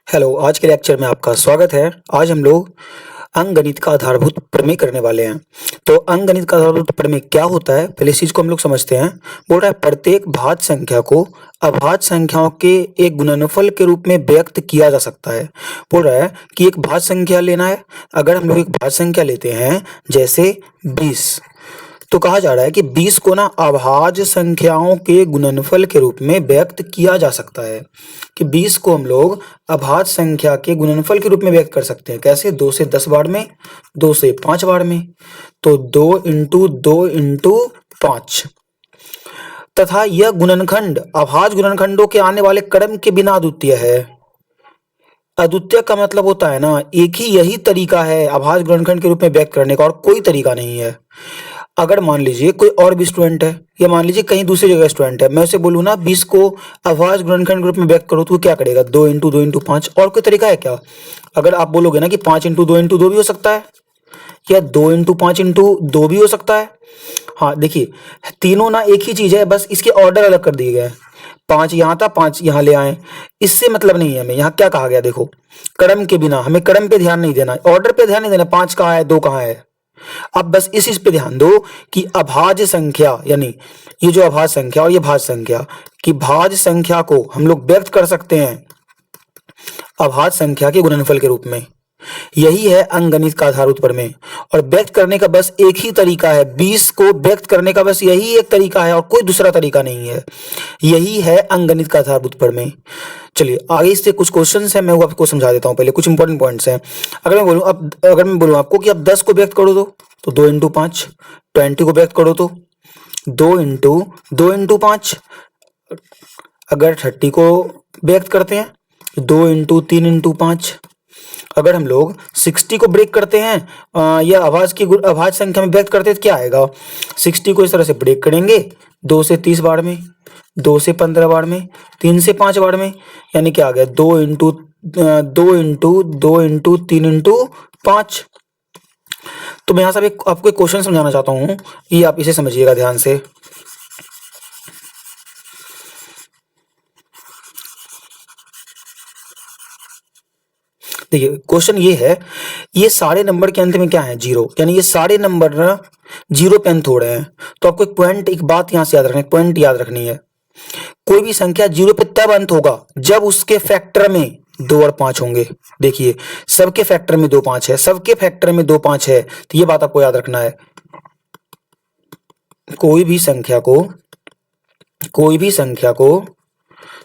Hello, आज के lecture में आपका स्वागत है। आज हम लोग अंकगणित का आधारभूत प्रमेय करने वाले हैं। तो अंकगणित का आधारभूत प्रमेय क्या होता है, पहले इस चीज को हम लोग समझते हैं। बोल रहा है प्रत्येक भाज्य संख्या को अभाज्य संख्याओं के एक गुणनफल के रूप में व्यक्त किया जा सकता है। बोल रहा है कि एक भाज्य संख्या लेना है। अगर हम लोग एक भाज्य संख्या लेते हैं जैसे 20, तो कहा जा रहा है कि 20 को ना अभाज्य संख्याओं के गुणनफल के रूप में व्यक्त किया जा सकता है। कि 20 को हम लोग अभाज्य संख्या के गुणनफल के रूप में व्यक्त कर सकते हैं। कैसे? 2 से 10 बार में, 2 से 5 बार में। तो 2 इंटू 2 इंटू 5 तथा यह गुणनखंड अभाज्य गुणनखंडों के आने वाले क्रम के बिना अद्वितीय है। अद्वितीय का मतलब होता है ना, एक ही यही तरीका है अभाज्य गुणनखंड के रूप में व्यक्त करने का, और कोई तरीका नहीं है। अगर मान लीजिए कोई और भी स्टूडेंट है, या मान लीजिए कहीं दूसरी जगह स्टूडेंट है, मैं उसे बोलूँ ना 20 को अभाज्य गुणनखंड के रूप में व्यक्त करो, तो क्या करेगा? 2 इंटू 2 इंटू 5। और कोई तरीका है क्या? अगर आप बोलोगे ना कि 5 इंटू 2 इंटू 2 भी हो सकता है, या 2 इंटू 5 इंटू 2 भी हो सकता है। हाँ देखिए, तीनों ना एक ही चीज है, बस इसके ऑर्डर अलग कर दिए गए। 5 यहाँ था, 5 यहाँ ले आए, इससे मतलब नहीं है हमें। यहाँ क्या कहा गया देखो, क्रम के बिना। हमें क्रम पे ध्यान नहीं देना, ऑर्डर पे ध्यान नहीं देना, 5 कहाँ है, 2 कहाँ है। अब बस इस चीज पे ध्यान दो कि अभाज्य संख्या, यानी ये जो अभाज्य संख्या और ये भाज्य संख्या, कि भाज्य संख्या को हम लोग व्यक्त कर सकते हैं अभाज्य संख्या के गुणनफल के रूप में। यही है अंकगणित का आधारभूत प्रमेय। और व्यक्त करने का बस एक ही तरीका है, 20 को व्यक्त करने का बस यही एक तरीका है, और कोई दूसरा तरीका नहीं है। यही है अंकगणित का आधारभूत प्रमेय। चलिए आगे इससे कुछ क्वेश्चंस हैं, मैं वो आपको समझा देता हूँ। पहले कुछ इंपॉर्टेंट पॉइंट्स हैं। अगर मैं बोलूँ आपको कि अब 10 को व्यक्त करो तो 2 इंटू 5। 20 को व्यक्त करो तो 2 इंटू 2 इंटू 5। अगर 30 को व्यक्त करते हैं 2 इंटू 3 इंटू 5। अगर हम लोग 60 को ब्रेक करते हैं या अभाज्य संख्या में व्यक्त करते हैं तो क्या आएगा? 60 को इस तरह से ब्रेक करेंगे, 2 से 30 बार में, 2 से 15 बार में, 3 से 5 बार में, यानी क्या आ गया? 2 इंटू 2 इंटू 3 इंटू 5। तो मैं यहाँ से आपको एक क्वेश्चन समझाना चाहता हूँ, ये आप इसे समझिएगा ध्यान से। देखिए क्वेश्चन ये है, ये सारे नंबर के अंत में क्या है? 0, यानी ये सारे नंबर ना 0 पे अंत हो रहे हैं। तो आपको एक बात यहां से याद रखनी, पॉइंट याद रखनी है। कोई भी संख्या 0 पे तब अंत होगा जब उसके फैक्टर में 2 और 5 होंगे। देखिए सबके फैक्टर में 2 5 है, सबके फैक्टर में 2 5 है, तो ये बात आपको याद रखना है। कोई भी संख्या को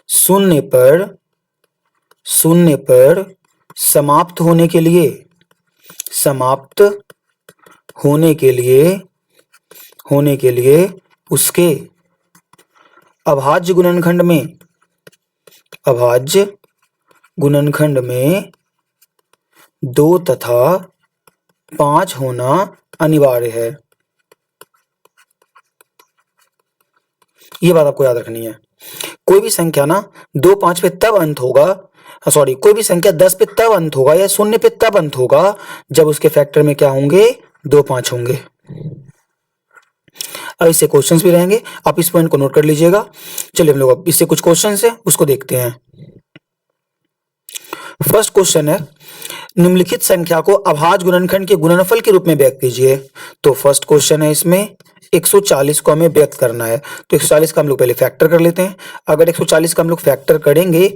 शून्य पर समाप्त होने के लिए उसके अभाज्य गुणनखंड में 2 तथा 5 होना अनिवार्य है। ये बात आपको याद रखनी है। कोई भी संख्या ना 2 5 पे तब अंत होगा, कोई भी संख्या 10 पे तब अंत होगा या 0 पे तब अंत होगा जब उसके फैक्टर में क्या होंगे? 2 5 होंगे। अब इससे क्वेश्चंस भी रहेंगे, आप इस पॉइंट को नोट कर लीजिएगा। चलिए हम लोग अब इससे कुछ क्वेश्चंस हैं उसको देखते हैं। फर्स्ट क्वेश्चन है, निम्नलिखित संख्या को अभाज्य गुणनखंड के गुणनफल के रूप में व्यक्त कीजिए। तो फर्स्ट क्वेश्चन है, इसमें 140 को हमें व्यक्त करना है। तो 140 का हम लोग पहले फैक्टर कर लेते हैं। अगर 140 का हम लोग फैक्टर करेंगे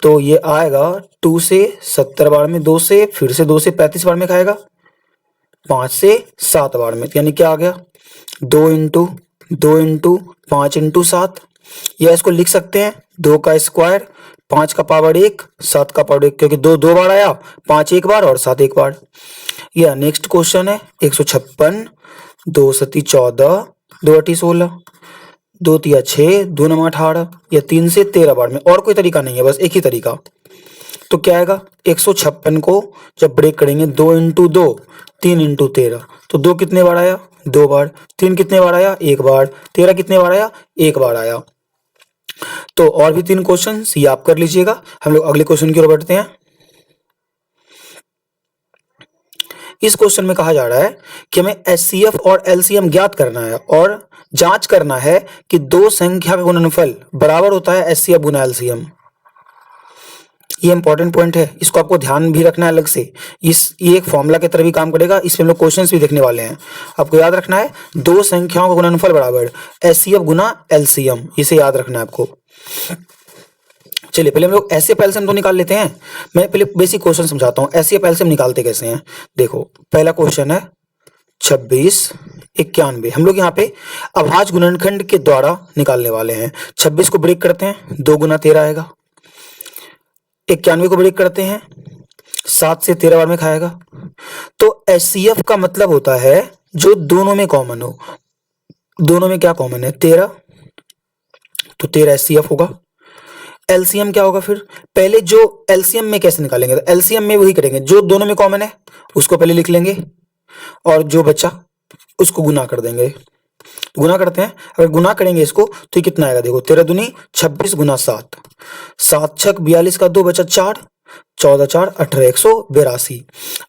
तो ये आएगा 2 से 70 बार में, 2 से, फिर से 2 से 35 बार में खाएगा, 5 से 7 बार में, यानी क्या आ गया? 2 इंटू 2 इंटू 5 इंटू 7। या इसको लिख सकते हैं 2 का स्क्वायर, 5 का पावर 1, 7 का पावर 1, क्योंकि 2 2 बार आया, 5 एक बार और 7 एक बार। या नेक्स्ट क्वेश्चन है 156, 2 सती 14, 2 अठी 16, 2 तिया 6, 2 नमा 18, या 3 से 13 बार में। और कोई तरीका नहीं है, बस एक ही तरीका। तो क्या आएगा? 156 को जब ब्रेक करेंगे 2 इंटू 2, 3 इंटू 13, तो 2 कितने बार आया? 2 बार। 3 कितने बार आया? 1 बार। 13 कितने बार आया? 1 बार आया। तो और भी 3 क्वेश्चन ये आप कर लीजिएगा। हम लोग अगले क्वेश्चन की ओर बढ़ते हैं। इस क्वेश्चन में कहा जा रहा है कि हमें एचसीएफ और एलसीएम ज्ञात करना है और जांच करना है कि दो संख्या का गुणनफल बराबर होता है एचसीएफ गुना एलसीएम। ये इंपॉर्टेंट पॉइंट है, इसको आपको ध्यान भी रखना है अलग से। ये एक फॉर्मूला की तरह भी काम करेगा, इसमें हम लोग क्वेश्चंस भी देखने वाले हैं। आपको याद रखना है दो संख्याओं का गुणनफल बराबर एचसीएफ गुना एलसीएम, इसे याद रखना है आपको। चलिए पहले हम लोग एचसीएफ एलसीएम तो निकाल लेते हैं। मैं पहले बेसिक क्वेश्चन समझाता हूँ एचसीएफ एलसीएम निकालते कैसे हैं। देखो पहला क्वेश्चन है 26 91, हम लोग यहाँ पे अभाज्य गुणनखंड के द्वारा निकालने वाले हैं। 26 को ब्रेक करते हैं, 2 गुना 13 आएगा। 91 को ब्रेक करते हैं, 7 से 13 बार में खाएगा। तो एचसीएफ का मतलब होता है जो दोनों में कॉमन हो। दोनों में क्या कॉमन है? 13, तो 13 एचसीएफ होगा। एलसीएम क्या होगा फिर? पहले जो एलसीएम में कैसे निकालेंगे, तो एलसीएम में वही करेंगे, जो दोनों में कॉमन है उसको पहले लिख लेंगे और जो बचा उसको गुना कर देंगे। गुना करते हैं, अगर गुना करेंगे इसको तो ये कितना आएगा? देखो 13 दूनी 26 गुना 7, 7 छक 42 का 2 बचा 4, 14 4 18 182।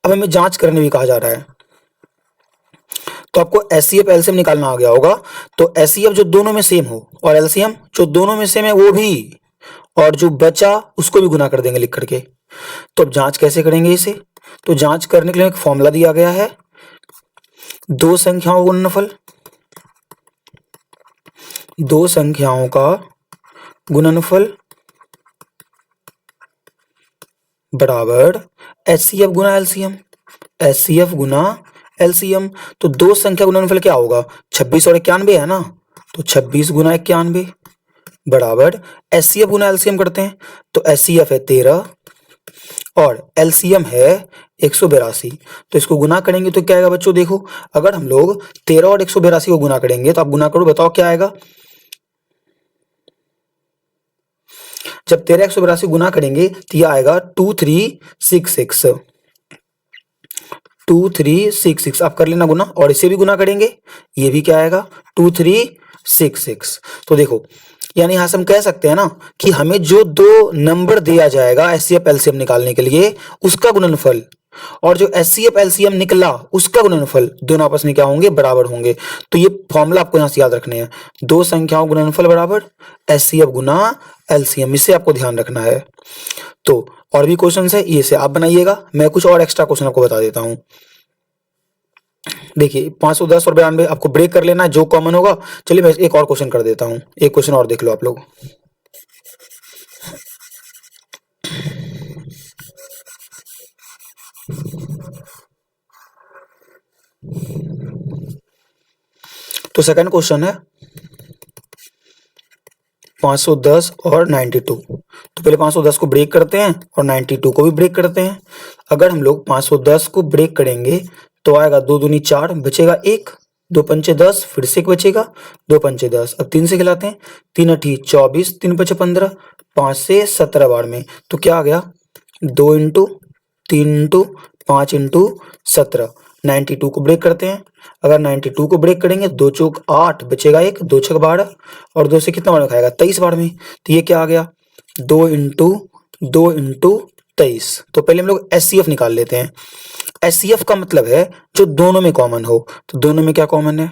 अब हमें जांच करने भी कहा जा रहा है, तो आपको एचसीएफ एलसीएम निकालना आ गया होगा। तो एचसीएफ जो दोनों में सेम हो और एलसीएम जो दोनों में सेम है वो भी, और जो बचा उसको भी गुना कर देंगे लिख करके। तो अब जांच कैसे करेंगे इसे? तो जांच करने के लिए एक फॉर्मूला दिया गया है, दो संख्याओं का गुणनफल, दो संख्याओं का गुणनफल बराबर एचसीएफ गुना एलसीएम, एचसीएफ गुना एलसीएम। तो दो संख्या गुणनफल क्या होगा? 26 और 91 है ना, तो 26 गुना 91 बराबर एचसीएफ गुना एलसीएम करते हैं। तो एचसीएफ है 13 और एलसीएम है 182। तो इसको गुना करेंगे तो क्या आएगा बच्चों? देखो अगर हम लोग 13 और 182 को गुना करेंगे तो आप गुना करो, बताओ क्या आएगा? जब 13 182 गुना करेंगे तो यह आएगा 2366, 2366। आप कर लेना गुना, और इसे भी गुना करेंगे, ये भी क्या आएगा? 2366। तो देखो यानी यहां से हम कह सकते हैं ना कि हमें जो दो नंबर दिया जाएगा एचसीएफ एलसीएम निकालने के लिए उसका गुणनफल और जो एचसीएफ एलसीएम निकला उसका गुणनफल दोनों आपस में क्या होंगे? बराबर होंगे। तो ये फॉर्मूला आपको यहां से याद रखने हैं, दो संख्याओं गुणनफल बराबर एचसीएफ गुना एलसीएम, इसे आपको ध्यान रखना है। तो और भी क्वेश्चन है, ये से आप बनाइएगा, मैं कुछ और एक्स्ट्रा क्वेश्चन आपको बता देता हूं। देखिए 510 और 92 आपको ब्रेक कर लेना है, जो कॉमन होगा। चलिए मैं एक और क्वेश्चन कर देता हूं, एक क्वेश्चन और देख लो आप लोग। तो सेकंड क्वेश्चन है 510 और 92। तो पहले 510 को ब्रेक करते हैं और 92 को भी ब्रेक करते हैं। अगर हम लोग 510 को ब्रेक करेंगे तो आएगा 2 दूनी 4, बचेगा 1, 2 पंचे 10, फिर से एक बचेगा, 2 पंचे 10। अब 3 से खिलाते हैं, 3 अठी 24, 3 पचे 15, 5 से 17 बार में। तो क्या आ गया? 2 इंटू 3 इंटू 5 इंटू 17। 92 को ब्रेक करते हैं, अगर 92 को ब्रेक करेंगे 2 चौक 8, बचेगा 1, 2 छक 12 और 2 से कितना बार में खाएगा? 23 बार में। तो ये क्या आ गया? 2 इंटू 23। तो पहले हम लोग एचसीएफ निकाल लेते हैं। एचसीएफ का मतलब है जो दोनों में कॉमन हो। तो दोनों में क्या कॉमन है?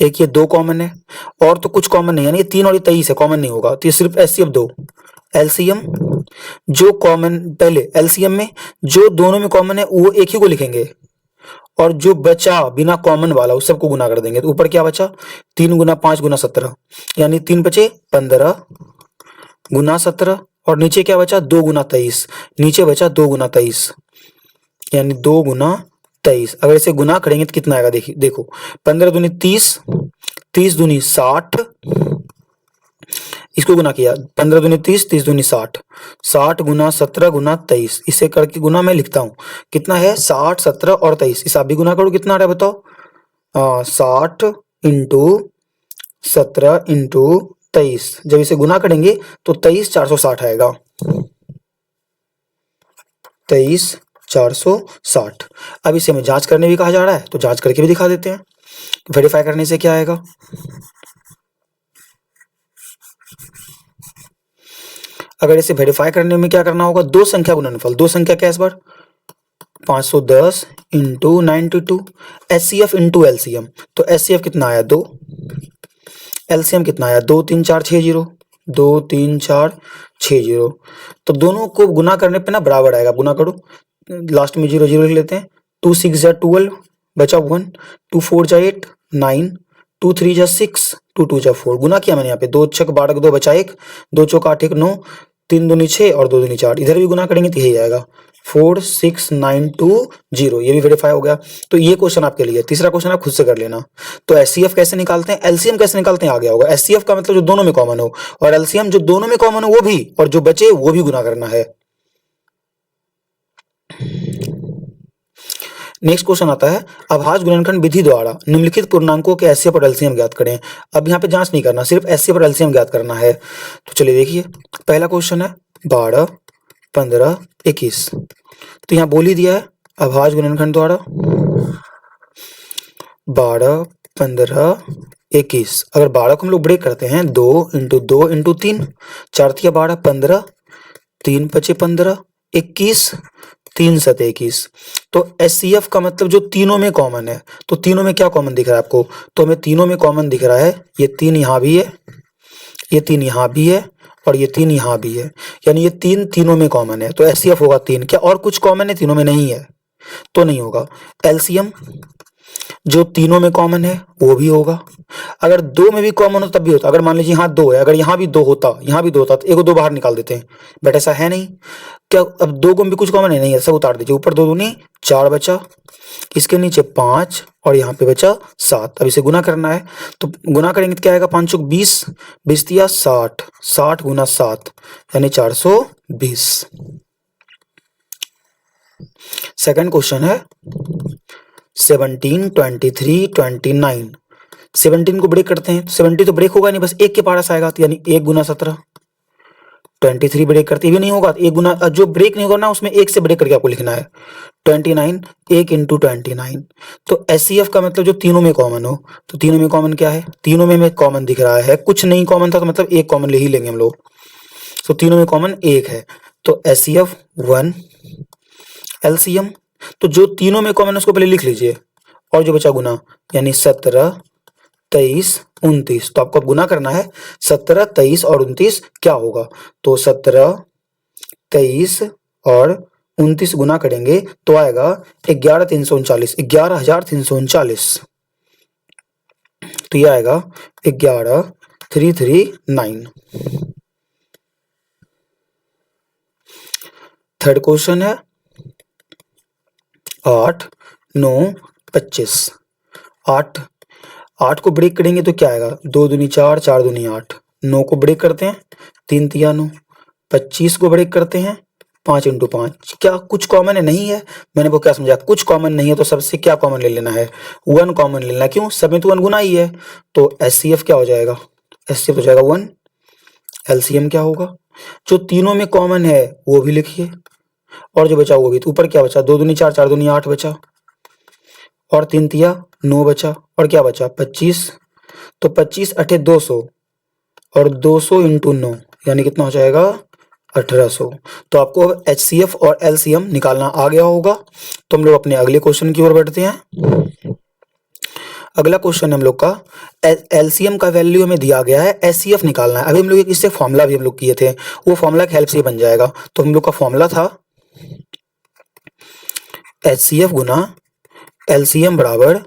एक ये 2 कॉमन है और तो कुछ कॉमन नहीं, यानी ये 3 और ये 23 है, कॉमन नहीं होगा। तो ये सिर्फ एचसीएफ 2। एलसीएम जो कॉमन, पहले एलसीएम में जो दोनों में कॉमन है वो एक ही को लिखेंगे और जो बचा बिना कॉमन वाला उस सबको गुना कर देंगे। तो ऊपर क्या बचा? 3 गुना 5 गुना 17, यानी 3 बचे 15 गुना 17 और नीचे क्या बचा? 2 गुना 23, नीचे बचा 2 गुना 23 यानी 2 गुना 23। अगर इसे गुना करेंगे तो कितना आएगा? देखिए देखो 15 दूनी 30, 30 दूनी 60, इसको गुना किया 15 दूनी 30, 30 दूनी 60, 60 गुना 17 गुना 23। इसे करके गुना मैं लिखता हूँ, कितना है? 60 17 और 23। इसे आप भी गुना करो, कितना आ रहा है बताओ? 60 इंटू 17 इंटू 23। जब इसे गुना करेंगे तो 23 460 आएगा, 23 460। अब इसे हमें जांच करने भी कहा जा रहा है तो जांच करके भी दिखा देते हैं। वेरीफाई करने से क्या आएगा? अगर इसे वेरीफाई करने में क्या करना होगा? दो संख्या गुणनफल, दो संख्या क्या है इस बार? 510 इंटू 92, एचसीएफ इंटू एलसीएम। तो एचसीएफ कितना आया? 2, एलसीएम कितना आया? 2 3 4 6 0। 2 3 4 6 0। तो दोनों को गुना करने पे ना बराबर आएगा, गुना करो, लास्ट में 0 0 लिख लेते हैं। 2 6 जा 12 बचा 1, 2 4 जा 8 9, 2 3 जा 6, 2 2 जा 4। गुना किया मैंने यहाँ पे, 2 छक 12 2 बचा 1, 2 चौक 8 1 9, 3 दूनी 6 और 2 दूनी 4। इधर भी गुना करेंगे तो यही आएगा 4 6 9 2 0। ये भी वेरीफाई हो गया। तो ये क्वेश्चन आपके लिए। तीसरा क्वेश्चन आप खुद से कर लेना। तो एचसीएफ कैसे निकालते हैं, एलसीएम कैसे निकालते हैं, आ गया होगा। एचसीएफ का मतलब जो दोनों में कॉमन हो, और एलसीएम जो दोनों में कॉमन हो वो भी, और जो बचे वो भी गुना करना है। नेक्स्ट क्वेश्चन आता है, अभाज्य गुणनखंड विधि द्वारा निम्नलिखित पूर्णांकों के एचसीएफ और एलसीएम ज्ञात करें। अब यहाँ पे जांच नहीं करना, सिर्फ एचसीएफ और एलसीएम ज्ञात करना है। तो चलिए देखिए, पहला क्वेश्चन है 12 15 21। तो यहाँ बोल ही दिया है अभाज्य गुणनखंड द्वारा 12 15 21। अगर 12 को हम लोग ब्रेक करते हैं, 2 × 2 × 3, 4 × 12 15, 3 × 5 15, 21, 3 × 7 21। तो एचसीएफ का मतलब जो तीनों में कॉमन है, तो तीनों में क्या कॉमन दिख रहा है आपको, तो हमें तीनों में कॉमन दिख रहा है, ये 3 यहाँ भी है, ये 3 यहाँ भी है, और ये 3 यहाँ भी है, यानी ये 3 तीनों में कॉमन है। तो एचसीएफ होगा 3। क्या और कुछ कॉमन है तीनों में, नहीं है, तो नहीं होगा। एलसीएम जो तीनों में कॉमन है वो भी होगा। अगर 2 में भी कॉमन हो तब भी होता। अगर मान लीजिए यहाँ 2 है, अगर यहाँ भी 2 होता, यहाँ भी 2 होता, तो एक 2 बाहर निकाल देते हैं, बट ऐसा है नहीं। क्या अब 2 को भी कुछ कॉमन है, नहीं है, सब उतार दीजिए। ऊपर 2 दूनी 4 बचा, इसके नीचे 5 और यहाँ पे बचा 7। अब इसे गुना करना है, तो गुना करेंगे तो क्या आएगा, 5 × 20, 20 × 60, 60 × 7 यानी 420। सेकंड क्वेश्चन है 17 23 29। 17 को ब्रेक करते हैं, 70 तो ब्रेक होगा नहीं, बस 1 के पास आएगा, तो यानी 1 × 17। 23 ब्रेक करते भी नहीं होगा, तो 1 गुना, जो ब्रेक नहीं होगा ना उसमें 1 से ब्रेक करके आपको लिखना है। 29 1 × 29। तो एचसीएफ का मतलब जो तीनों में कॉमन हो, तो तीनों में कॉमन क्या है, तीनों में कॉमन दिख रहा है, कुछ नहीं कॉमन था तो मतलब एक कॉमन ले ही लेंगे हम लोग। तो तीनों में कॉमन 1 है, तो एचसीएफ 1। एलसीएम तो जो तीनों में कॉमन है उसको पहले लिख लीजिए, और जो बचा गुना, यानी 17 23 29। तो आपको गुना करना है 17 23 और 29 क्या होगा, तो 17 23 और 29 गुना करेंगे तो आएगा 11,339, 11,339। तो ये आएगा 11339। थर्ड क्वेश्चन है 8 9 25। 8 को ब्रेक करेंगे तो क्या आएगा, 2 दूनी 4, 4 दूनी 8। 9 को ब्रेक करते हैं, 3 × 9। 25 को ब्रेक करते हैं, 5 × 5। क्या कुछ कॉमन है, नहीं है। मैंने वो क्या समझा, कुछ कॉमन नहीं है तो सबसे क्या कॉमन ले लेना है, 1 कॉमन ले लेना। क्यों, सब में तो 1 गुना ही है। तो एचसीएफ क्या हो जाएगा, एचसीएफ हो जाएगा 1। एलसीएम क्या होगा, जो तीनों में कॉमन है वो भी लिखिए, और जो बचा वो भी। तो ऊपर क्या बचा, 2 दूनी 4, 4 दूनी 8 बचा, और 3 × 9 बचा, और क्या बचा 25। तो 25 8 200, और 200 × 9 यानी कितना हो जाएगा 1800। तो आपको एचसीएफ और एलसीएम निकालना आ गया होगा। तो हम लोग अपने अगले क्वेश्चन की ओर बढ़ते हैं। अगला क्वेश्चन हम लोग का, एलसीएम का वैल्यू हमें दिया गया है, एचसीएफ निकालना है। अभी हम लोग इससे फॉर्मूला भी हम लोग किए थे, वो फॉर्मूला की हेल्प से बन जाएगा। तो हम लोग का फॉर्मूला था एचसीएफ गुना एलसीएम बराबर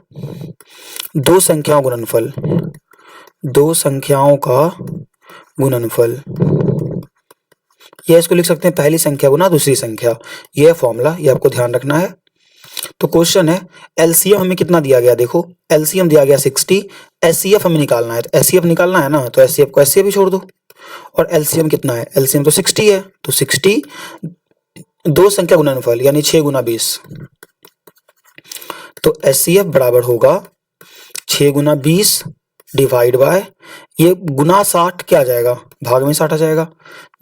2 संख्याओं गुणनफल, 2 संख्याओं का गुणनफल। ये इसको लिख सकते हैं पहली संख्या गुना दूसरी संख्या, ये फॉर्मूला, ये आपको ध्यान रखना है। तो क्वेश्चन है एलसीएम हमें कितना दिया गया, देखो एलसीएम दिया गया 60, एचसीएफ हमें निकालना है। तो एचसीएफ निकालना है ना, तो एचसीएफ को एचसीएफ भी छोड़ दो, और एलसीएम कितना है, एलसीएम तो 60 है, तो 60 2 संख्या गुणनफल यानी 6 × 20। तो एचसीएफ बराबर होगा 6 × 20 डिवाइड बाय, ये गुना 60 क्या आ जाएगा, भाग में 60 आ जाएगा,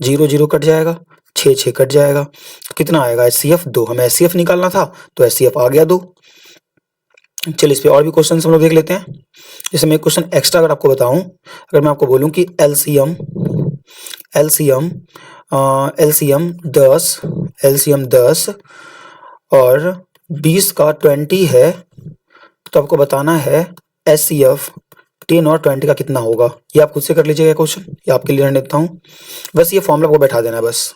0 0 कट जाएगा, 6 6 कट जाएगा, तो कितना आएगा एचसीएफ 2। हमें एचसीएफ निकालना था तो एचसीएफ आ गया 2। चलिए इस पे और भी क्वेश्चन हम लोग देख लेते हैं। जैसे मैं एक क्वेश्चन एक्स्ट्रा अगर आपको बताऊं, अगर मैं आपको बोलूं कि एलसीएम 10 और 20 का 20 है, तो आपको बताना है एचसीएफ 10 और 20 का कितना होगा, ये आप खुद से कर लीजिएगा क्वेश्चन, ये आपके लिए रहने देता हूँ। बस ये फॉर्मूला को बैठा देना है बस।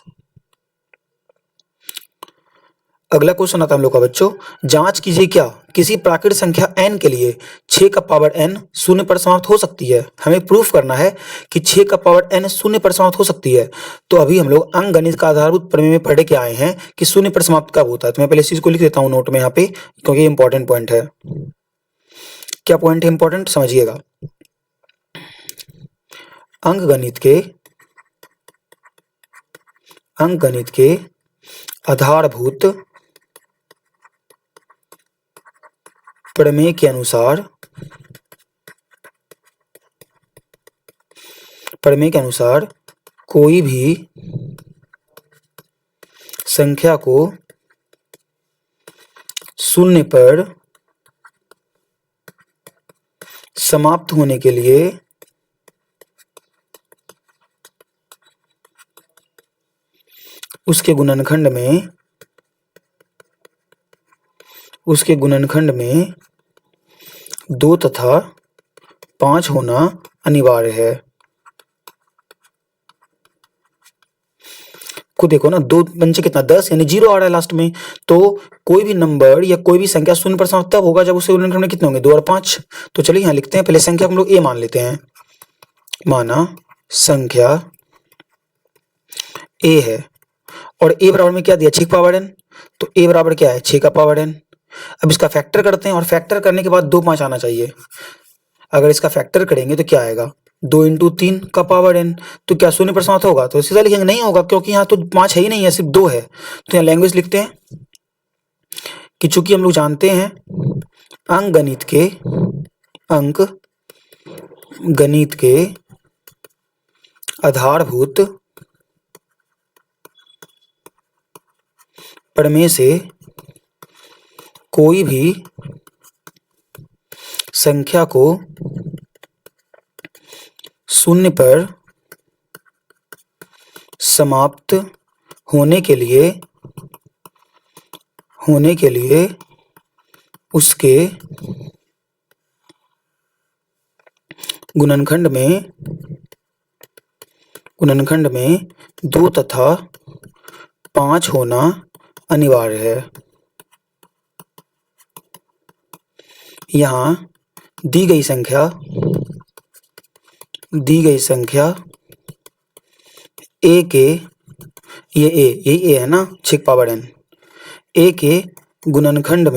अगला क्वेश्चन आता है हम लोग का बच्चों, जांच कीजिए क्या किसी प्राकृतिक संख्या n के लिए 6 का पावर n शून्य पर समाप्त हो सकती है। हमें प्रूफ करना है कि 6 का पावर n शून्य पर समाप्त हो सकती है। तो अभी हम लोग अंकगणित का आधारभूत प्रमेय में पढ़ के आए हैं कि शून्य पर समाप्त कब होता है। तो मैं पहले इस चीज को लिख देता हूँ नोट में यहाँ पे, क्योंकि ये इंपॉर्टेंट पॉइंट है। क्या पॉइंट है इंपॉर्टेंट, समझिएगा। अंकगणित के आधारभूत प्रमेय के अनुसार कोई भी संख्या को शून्य पर समाप्त होने के लिए उसके गुणनखंड में 2 तथा 5 होना अनिवार्य है। को देखो ना, 2 पंचे कितना 10, यानी 0 आ रहा है लास्ट में। तो कोई भी नंबर या कोई भी संख्या शून्य पर समाप्त तब होगा जब उसके गुणनखंड में कितने होंगे, 2 और 5। तो चलिए यहाँ लिखते हैं, पहले संख्या को हम लोग ए मान लेते हैं। माना संख्या ए है और ए बराबर में क्या दिया, 6 का पावर n। तो ए बराबर क्या है, 6 का पावर n। अब इसका फैक्टर करते हैं और फैक्टर करने के बाद 2 5 आना चाहिए। अगर इसका फैक्टर करेंगे तो क्या आएगा, 2 × 3 का पावर n। तो क्या शून्य पर समाप्त होगा, तो सीधा लिखेंगे नहीं होगा, क्योंकि यहाँ तो 5 है ही नहीं है, सिर्फ 2 है। तो यहाँ लैंग्वेज लिखते हैं कि चूंकि हम लोग जानते हैं अंकगणित के आधारभूत प्रमेय से कोई भी संख्या को शून्य पर समाप्त होने के लिए उसके गुणनखंड में 2 तथा 5 होना अनिवार्य है। यहाँ दी गई संख्या ए के, यही ए है ना, 6 का पावर n। ए के गुणनखंड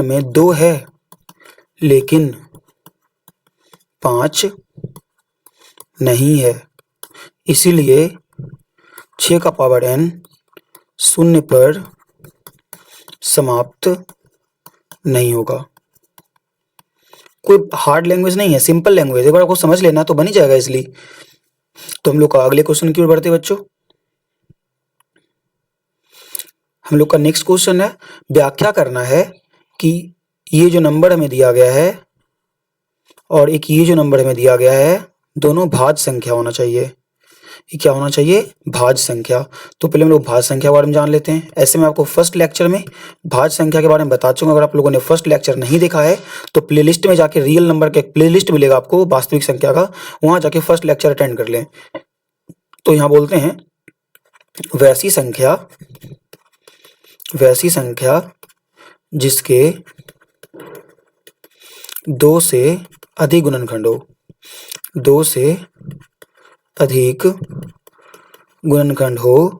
में 2 है लेकिन 5 नहीं है, इसीलिए 6 का पावर n शून्य पर समाप्त नहीं होगा। कोई हार्ड लैंग्वेज नहीं है, सिंपल लैंग्वेज, एक बार आपको समझ लेना तो बन ही जाएगा इसलिए। तो हम लोग का अगले क्वेश्चन की ओर बढ़ते हैं बच्चों। हम लोग का नेक्स्ट क्वेश्चन है, व्याख्या करना है कि ये जो नंबर हमें दिया गया है और एक ये जो नंबर हमें दिया गया है, दोनों भाज्य संख्या होना चाहिए। ये क्या होना चाहिए, भाज्य संख्या। तो पहले हम लोग भाज्य संख्या के बारे में जान लेते हैं। ऐसे मैं आपको फर्स्ट लेक्चर में भाज्य संख्या के बारे में बता चुका। अगर आप लोगों ने फर्स्ट लेक्चर नहीं देखा है तो प्लेलिस्ट में जाके रियल नंबर का एक प्लेलिस्ट मिलेगा आपको वास्तविक संख्या का, वहां जाके फर्स्ट लेक्चर अटेंड कर लें। तो यहाँ बोलते हैं वैसी संख्या जिसके 2 से अधिक गुणनखंड हो, 2 से अधिक गुणनखंड हो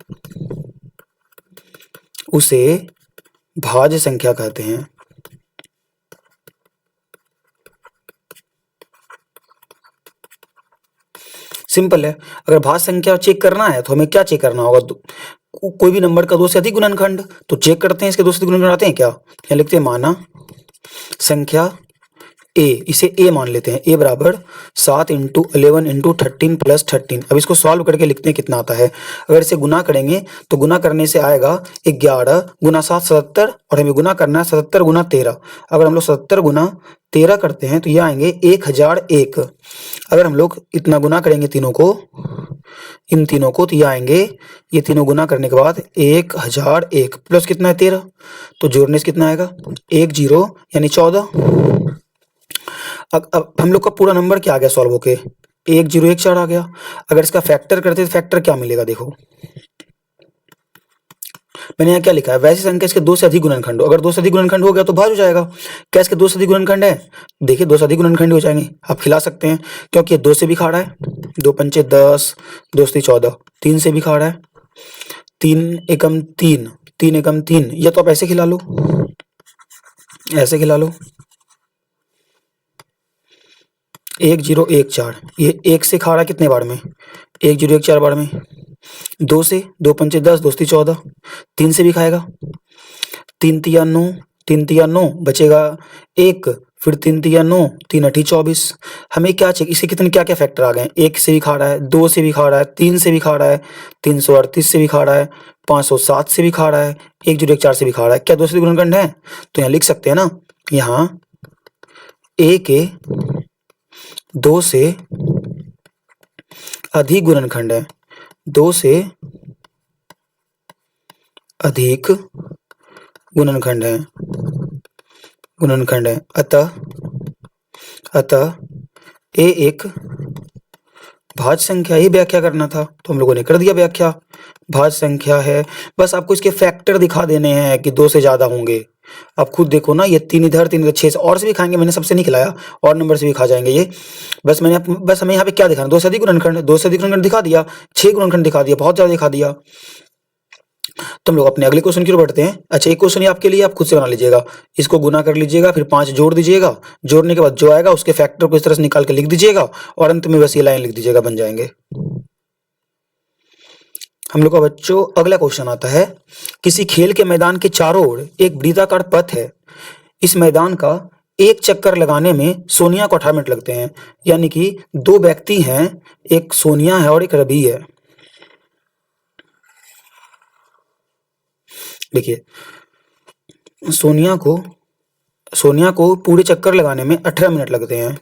उसे भाज्य संख्या कहते हैं। सिंपल है। अगर भाज्य संख्या चेक करना है तो हमें क्या चेक करना होगा, कोई भी नंबर का 2 से अधिक गुणनखंड। तो चेक करते हैं इसके 2 से अधिक गुणनखंड आते हैं क्या। यहाँ लिखते हैं माना संख्या ए, इसे ए मान लेते हैं। ए बराबर 7 × 11 × 13 + 13। अब इसको सॉल्व करके लिखते हैं कितना आता है। अगर इसे गुना करेंगे तो गुना करने से आएगा 11 × 7 77, और हमें गुना करना है 77 × 13। अगर हम लोग 77 × 13 करते हैं तो ये आएंगे 1001। अगर हम लोग इतना गुना करेंगे इन तीनों को तो ये आएंगे, ये तीनों गुना करने के बाद 1001 प्लस कितना है 13, तो जोड़ने से कितना आएगा 10 यानी 14। अब हम लोग का पूरा नंबर क्या आ गया सॉल्व होके, 1014 आ गया। अगर इसका फैक्टर करते तो फैक्टर क्या मिलेगा, देखो मैंने यहाँ क्या लिखा है, वैसी संख्या इसके दो से अधिक गुणनखंड हो। अगर दो से अधिक गुणनखंड हो गया तो भाज्य हो जाएगा। क्या इसके दो से अधिक गुणनखंड है, देखिए दो से अधिक गुणनखंड हो जाएंगे, आप खिला सकते हैं क्योंकि ये दो से भी खा रहा है, 2 पंचे 10, 2 से 14, 3 से भी खा रहा है, 3 एकम 3, 3 एकम 3, या तो आप ऐसे खिला लो, ऐसे खिला लो, 1014, ये 1 से खा रहा है कितने बार में, 1014 बार में, 2 से, 2 पंचे 10, 2 से 14, 3 से भी खाएगा, 3 तिया 9, 3 तिया 9 बचेगा 1, फिर 3 तिया 9, 3 अठी 24। हमें क्या चाहिए, इसके कितने क्या क्या फैक्टर आ गए, 1 से भी खा रहा है, 2 से भी खा रहा है, 3 से भी खा रहा है, 338 से भी खा रहा है, 507 से भी खा रहा है, 1014 से भी खा रहा है। क्या दो से अधिक गुणनखंड है, तो यहाँ लिख सकते हैं ना, यहाँ ए के 2 से अधिक गुणनखंड है, 2 से अधिक गुणनखंड है, गुणनखंड है, अतः ए एक भाज्य संख्या, ही व्याख्या करना था तो हम लोगों ने कर दिया व्याख्या, भाज्य संख्या है। बस आपको इसके फैक्टर दिखा देने हैं कि 2 से ज्यादा होंगे। आप खुद देखो ना, ये 3 इधर 3 इधर, 6 से और से भी खाएंगे, मैंने सबसे नहीं खिलाया, और नंबर से भी खा जाएंगे ये। बस हमें यहाँ पे क्या दिखाना, 2 से अधिक गुणनखंड, 2 से अधिक गुणनखंड दिखा दिया, 6 गुणनखंड दिखा दिया, बहुत ज्यादा दिखा दिया। तो हम लोग अपने अगले क्वेश्चन की ओर बढ़ते हैं। अच्छा, एक क्वेश्चन आपके लिए आप खुद से बना लीजिएगा, इसको गुना कर लीजिएगा, फिर 5 जोड़ दीजिएगा, जोड़ने के बाद जो आएगा उसके फैक्टर को इस तरह से निकाल के लिख दीजिएगा, और अंत में बस ये लाइन लिख दीजिएगा, बन जाएंगे। हम लोग का बच्चों अगला क्वेश्चन आता है, किसी खेल के मैदान के चारों ओर एक वृत्ताकार पथ है, इस मैदान का एक चक्कर लगाने में सोनिया को 18 मिनट लगते हैं। यानी कि दो व्यक्ति हैं, एक सोनिया है और एक रवि है। देखिए सोनिया को पूरे चक्कर लगाने में 18 मिनट लगते हैं,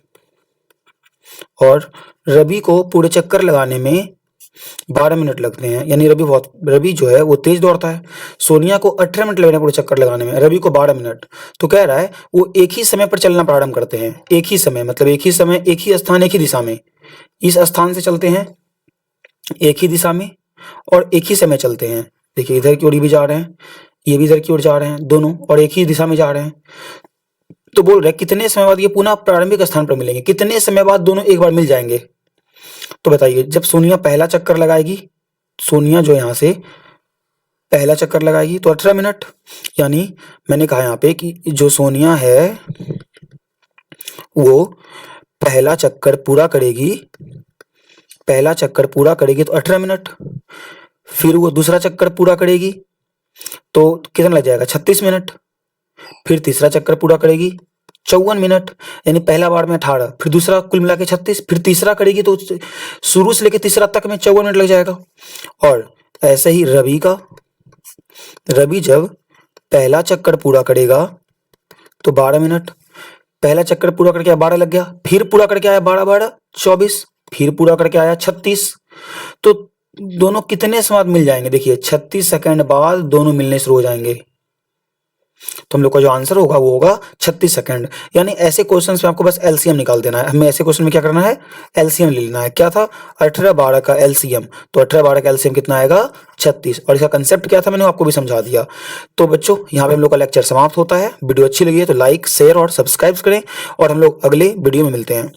और रवि को पूरे चक्कर लगाने में 12 मिनट लगते हैं। यानी रवि जो है वो तेज दौड़ता है। सोनिया को 18 मिनट लगने पूरे चक्कर लगाने में, रवि को 12 मिनट। तो कह रहा है वो एक ही समय पर चलना प्रारंभ करते हैं, एक ही समय मतलब एक ही समय, एक ही स्थान, एक ही दिशा में। इस स्थान से चलते हैं एक ही दिशा में और एक ही समय चलते हैं। देखिए इधर की ओर भी जा रहे हैं, ये भी इधर की ओर जा रहे हैं, दोनों और एक ही दिशा में जा रहे हैं। तो बोल रहे कितने समय बाद ये पुनः प्रारंभिक स्थान पर मिलेंगे, कितने समय बाद दोनों एक बार मिल जाएंगे। तो बताइए, जब सोनिया पहला चक्कर लगाएगी, सोनिया जो यहां से पहला चक्कर लगाएगी तो 18 मिनट, यानी मैंने कहा यहाँ पे कि जो सोनिया है वो पहला चक्कर पूरा करेगी, पहला चक्कर पूरा करेगी तो 18 मिनट, फिर वो दूसरा चक्कर पूरा करेगी तो कितना लग जाएगा, 36 मिनट, फिर तीसरा चक्कर पूरा करेगी 54 मिनट, यानी पहला बार में 18, फिर दूसरा कुल मिला के 36, फिर तीसरा करेगी तो शुरू से लेकर तीसरा तक में 54 मिनट लग जाएगा। और ऐसे ही रवि जब पहला चक्कर पूरा करेगा तो 12 मिनट, पहला चक्कर पूरा करके 12 लग गया, फिर पूरा करके आया 12 12 24, फिर पूरा करके आया 36। तो दोनों कितने समय बाद मिल जाएंगे, देखिए 36 सेकंड बाद दोनों मिलने शुरू हो जाएंगे। तो हम लोग का जो आंसर होगा वो होगा 36 सेकंड। यानी ऐसे क्वेश्चंस में आपको बस एलसीएम निकाल देना है। हमें ऐसे क्वेश्चन में क्या करना है, एलसीएम ले लेना है। क्या था, 18 12 का एलसीएम, तो 18 12 का एलसीएम कितना आएगा, 36। और इसका कंसेप्ट क्या था मैंने आपको भी समझा दिया। तो बच्चों यहाँ पे हम लोग का लेक्चर समाप्त होता है। वीडियो अच्छी लगी है तो लाइक शेयर और सब्सक्राइब करें, और हम लोग अगले वीडियो में मिलते हैं।